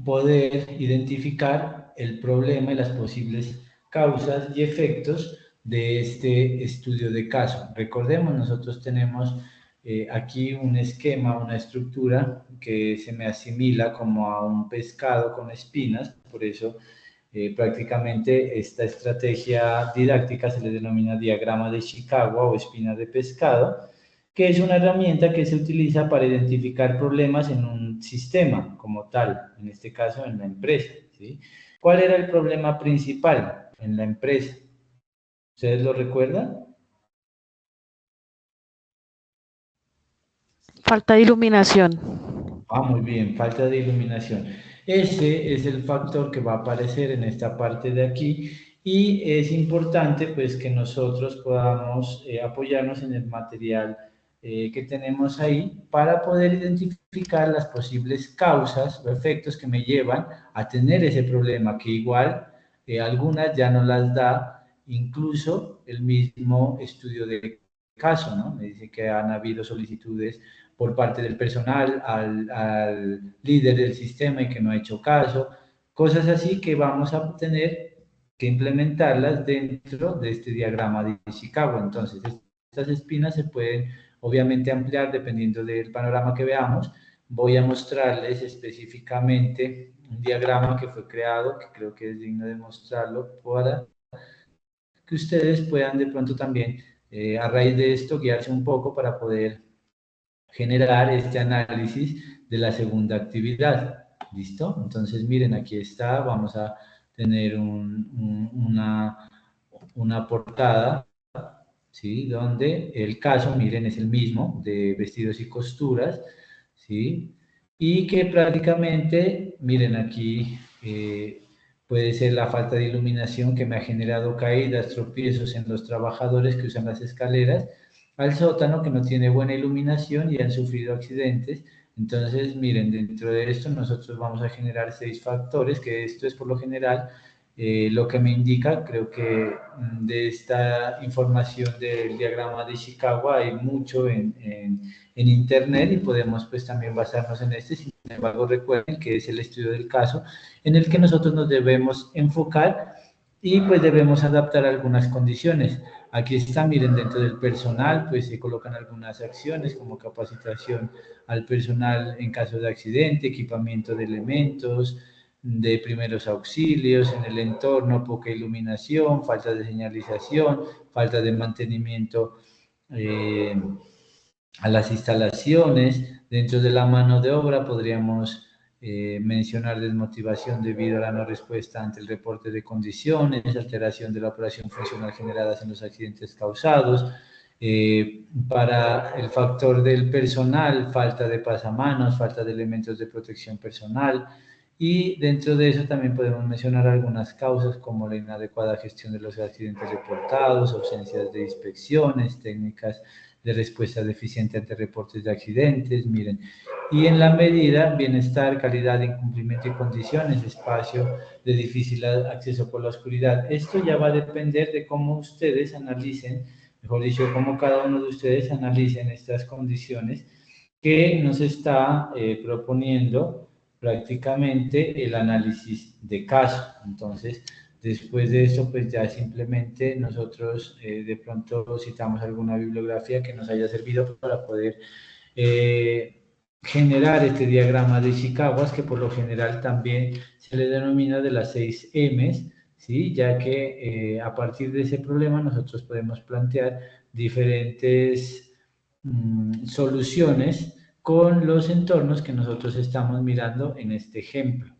poder identificar el problema y las posibles causas y efectos de este estudio de caso. Recordemos, nosotros tenemos aquí un esquema, una estructura que se me asimila como a un pescado con espinas, por eso prácticamente esta estrategia didáctica se le denomina diagrama de Ishikawa o espina de pescado, que es una herramienta que se utiliza para identificar problemas en un sistema como tal, en este caso en la empresa, ¿sí? ¿Cuál era el problema principal en la empresa? ¿Ustedes lo recuerdan? Falta de iluminación. Muy bien, falta de iluminación. Ese es el factor que va a aparecer en esta parte de aquí y es importante pues que nosotros podamos apoyarnos en el material que tenemos ahí para poder identificar las posibles causas o efectos que me llevan a tener ese problema, que igual algunas ya no las da incluso el mismo estudio de caso, ¿no? Me dice que han habido solicitudes por parte del personal al líder del sistema y que no ha hecho caso, cosas así que vamos a tener que implementarlas dentro de este diagrama de Ishikawa. Entonces, estas espinas se pueden obviamente ampliar dependiendo del panorama que veamos. Voy a mostrarles específicamente un diagrama que fue creado, que creo que es digno de mostrarlo, para que ustedes puedan de pronto también, a raíz de esto, guiarse un poco para poder generar este análisis de la segunda actividad. ¿Listo? Entonces, miren, aquí está, vamos a tener una portada, ¿sí? Donde el caso, miren, es el mismo, de vestidos y costuras, ¿sí? Y que prácticamente, miren, aquí puede ser la falta de iluminación que me ha generado caídas, tropiezos en los trabajadores que usan las escaleras, al sótano que no tiene buena iluminación y han sufrido accidentes. Entonces, miren, dentro de esto nosotros vamos a generar 6 factores, que esto es por lo general lo que me indica. Creo que de esta información del diagrama de Ishikawa hay mucho en internet y podemos pues también basarnos en este. Sin embargo, recuerden que es el estudio del caso en el que nosotros nos debemos enfocar y pues debemos adaptar algunas condiciones. Aquí está, miren, dentro del personal, pues se colocan algunas acciones como capacitación al personal en caso de accidente, equipamiento de elementos, de primeros auxilios en el entorno, poca iluminación, falta de señalización, falta de mantenimiento a las instalaciones. Dentro de la mano de obra podríamos mencionar desmotivación debido a la no respuesta ante el reporte de condiciones, alteración de la operación funcional generadas en los accidentes causados. Para el factor del personal, falta de pasamanos, falta de elementos de protección personal, y dentro de eso también podemos mencionar algunas causas como la inadecuada gestión de los accidentes reportados, ausencias de inspecciones, técnicas de respuesta deficiente ante reportes de accidentes, miren. Y en la medida, bienestar, calidad, incumplimiento y condiciones, espacio de difícil acceso por la oscuridad. Esto ya va a depender de cómo ustedes analicen, mejor dicho, cómo cada uno de ustedes analicen estas condiciones que nos está proponiendo prácticamente el análisis de caso. Entonces, después de eso, pues ya simplemente nosotros de pronto citamos alguna bibliografía que nos haya servido para poder generar este diagrama de Ishikawa, que por lo general también se le denomina de las 6 M's, ¿sí? Ya que a partir de ese problema nosotros podemos plantear diferentes soluciones con los entornos que nosotros estamos mirando en este ejemplo.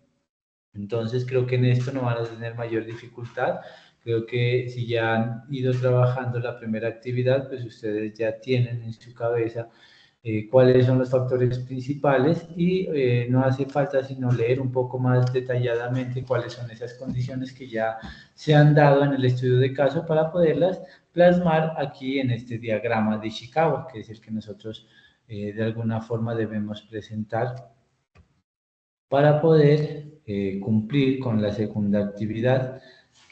Entonces creo que en esto no van a tener mayor dificultad. Creo que si ya han ido trabajando la primera actividad, pues ustedes ya tienen en su cabeza cuáles son los factores principales y no hace falta sino leer un poco más detalladamente cuáles son esas condiciones que ya se han dado en el estudio de caso para poderlas plasmar aquí en este diagrama de Ishikawa, que es el que nosotros de alguna forma debemos presentar para poder cumplir con la segunda actividad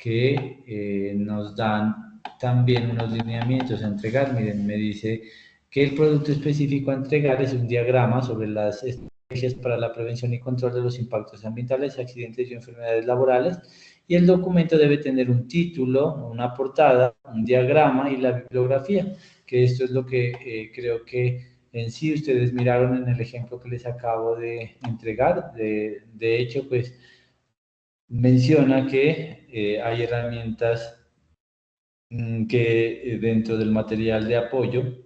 que nos dan también unos lineamientos a entregar. Miren, me dice que el producto específico a entregar es un diagrama sobre las estrategias para la prevención y control de los impactos ambientales, accidentes y enfermedades laborales, y el documento debe tener un título, una portada, un diagrama y la bibliografía, que esto es lo que creo que en sí ustedes miraron en el ejemplo que les acabo de entregar. De hecho, pues menciona que hay herramientas que dentro del material de apoyo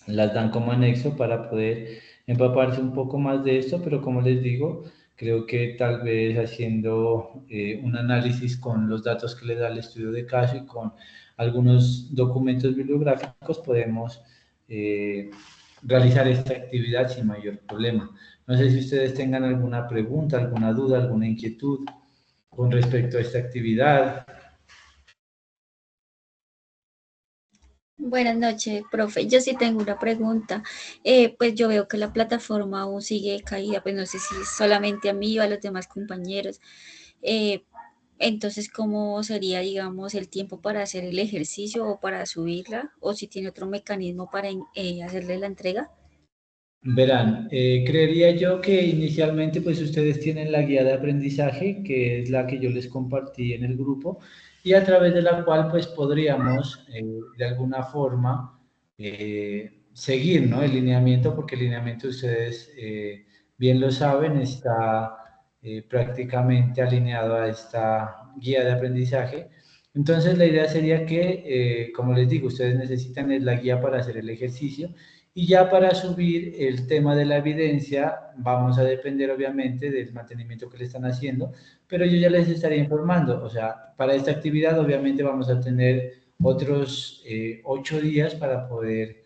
las dan como anexo para poder empaparse un poco más de esto, pero como les digo, creo que tal vez haciendo un análisis con los datos que le da el estudio de caso y con algunos documentos bibliográficos podemos realizar esta actividad sin mayor problema. No sé si ustedes tengan alguna pregunta, alguna duda, alguna inquietud con respecto a esta actividad. Buenas noches, profe. Yo sí tengo una pregunta. Pues yo veo que la plataforma aún sigue caída, pues no sé si solamente a mí o a los demás compañeros. Eh, entonces, ¿cómo sería, digamos, el tiempo para hacer el ejercicio o para subirla? ¿O si tiene otro mecanismo para hacerle la entrega? Verán, creería yo que inicialmente pues ustedes tienen la guía de aprendizaje, que es la que yo les compartí en el grupo, y a través de la cual pues podríamos de alguna forma seguir, ¿no? El lineamiento, porque el lineamiento ustedes bien lo saben, está prácticamente alineado a esta guía de aprendizaje. Entonces la idea sería que, como les digo, ustedes necesitan la guía para hacer el ejercicio. Y ya para subir el tema de la evidencia, vamos a depender obviamente del mantenimiento que le están haciendo, pero yo ya les estaré informando. O sea, para esta actividad obviamente vamos a tener otros 8 días para poder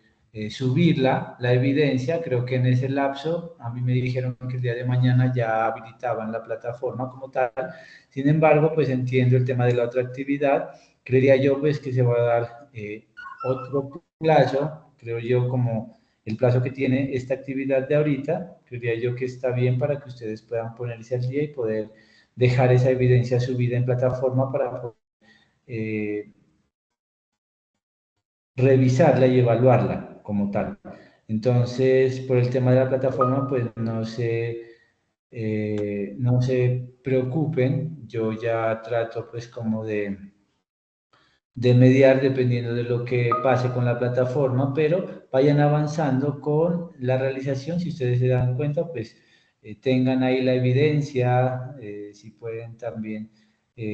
subirla, la evidencia. Creo que en ese lapso, a mí me dijeron que el día de mañana ya habilitaban la plataforma como tal. Sin embargo, pues entiendo el tema de la otra actividad. Creería yo pues que se va a dar otro plazo, creo yo, como el plazo que tiene esta actividad de ahorita, creería yo que está bien para que ustedes puedan ponerse al día y poder dejar esa evidencia subida en plataforma para poder, revisarla y evaluarla como tal. Entonces, por el tema de la plataforma, pues no se preocupen, yo ya trato pues como de mediar dependiendo de lo que pase con la plataforma, pero vayan avanzando con la realización. Si ustedes se dan cuenta, pues tengan ahí la evidencia, si pueden también,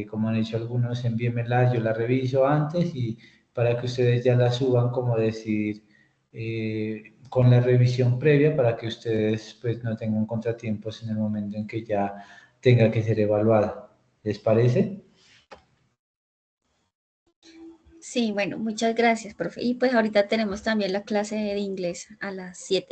como han hecho algunos, envíenmela, yo la reviso antes y para que ustedes ya la suban, como decir, con la revisión previa para que ustedes pues no tengan contratiempos en el momento en que ya tenga que ser evaluada. ¿Les parece? Sí, bueno, muchas gracias, profe. Y pues ahorita tenemos también la clase de inglés a las 7.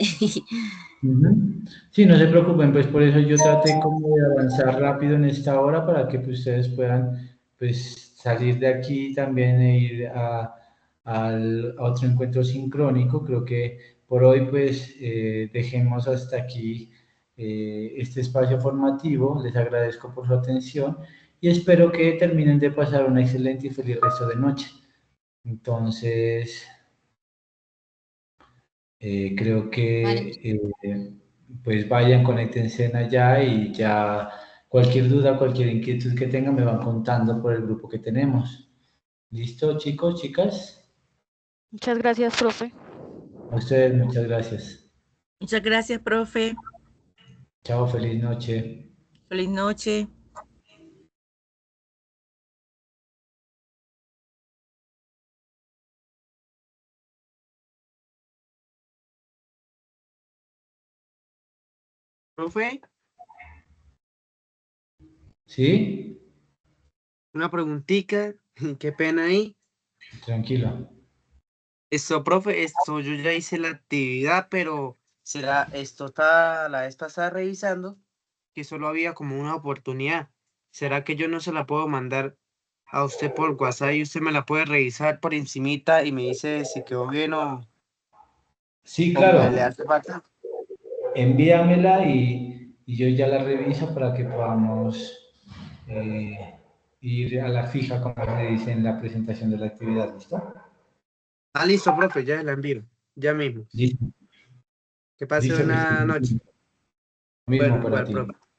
Ujú. Sí, no se preocupen, pues por eso yo traté como de avanzar rápido en esta hora para que pues, ustedes puedan pues salir de aquí también e ir a otro encuentro sincrónico. Creo que por hoy pues dejemos hasta aquí este espacio formativo. Les agradezco por su atención y espero que terminen de pasar una excelente y feliz resto de noche. Entonces, creo Vale, que pues vayan, conéctense allá y ya cualquier duda, cualquier inquietud que tengan me van contando por el grupo que tenemos. ¿Listo, chicos, chicas? Muchas gracias, profe. A ustedes muchas gracias. Muchas gracias, profe. Chao, feliz noche. Feliz noche. Profe, ¿Sí? una preguntita, qué pena ahí. Tranquilo. Esto, profe, esto yo ya hice la actividad, pero será, esto está la vez pasada revisando que solo había como una oportunidad. ¿Será que yo no se la puedo mandar a usted por WhatsApp y usted me la puede revisar por encimita y me dice si quedó bien Sí, o le claro. hace falta? Envíamela y yo ya la reviso para que podamos ir a la fija, como me dice en la presentación de la actividad. ¿Listo? Ah, listo, profe, ya la envío, ya mismo. Listo. Que pase Listo, que estés buena muy noche. bien. Lo mismo Bueno, para igual, ti. profe.